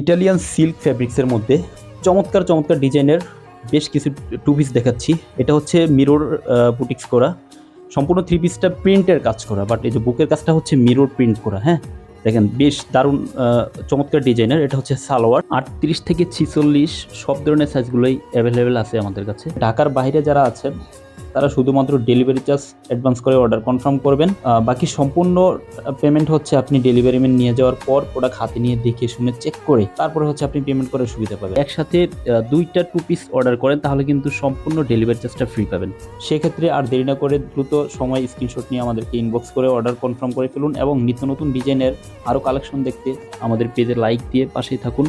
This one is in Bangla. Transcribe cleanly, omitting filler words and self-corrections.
ইটালিয়ান সিল্ক ফ্যাব্রিক্সের মধ্যে চমৎকার চমৎকার ডিজাইনের বেশ কিছু টু পিস দেখাচ্ছি। এটা হচ্ছে মিরর বুটিক্স করা, সম্পূর্ণ থ্রি পিসটা প্রিন্টের কাজ করা, বাট এই যে বুকের কাজটা হচ্ছে মিরর প্রিন্ট করা। হ্যাঁ, দেখেন বেশ দারুণ চমৎকার ডিজাইনের। এটা হচ্ছে সালোয়ার, 38 থেকে 46 সব ধরনের সাইজগুলোই অ্যাভেলেবেল আছে আমাদের কাছে। ঢাকার বাইরে যারা আছেন তারা শুধুমাত্র ডেলিভারি চার্জ অ্যাডভান্স করে অর্ডার কনফার্ম করবেন। বাকি সম্পূর্ণ পেমেন্ট হচ্ছে আপনি ডেলিভারি ম্যান নিয়ে যাওয়ার পর প্রোডাক্ট হাতে নিয়ে দেখে শুনে চেক করে তারপরে হচ্ছে আপনি পেমেন্ট করার সুবিধা পাবেন। একসাথে দুইটা টু পিস অর্ডার করেন তাহলে কিন্তু সম্পূর্ণ ডেলিভারি চার্জটা ফ্রি পাবেন। সেক্ষেত্রে আর দেরি না করে দ্রুত সময় স্ক্রিনশট নিয়ে আমাদেরকে ইনবক্স করে অর্ডার কনফার্ম করে ফেলুন এবং নিত্য নতুন ডিজাইনের আরও কালেকশন দেখতে আমাদের পেজে লাইক দিয়ে পাশেই থাকুন।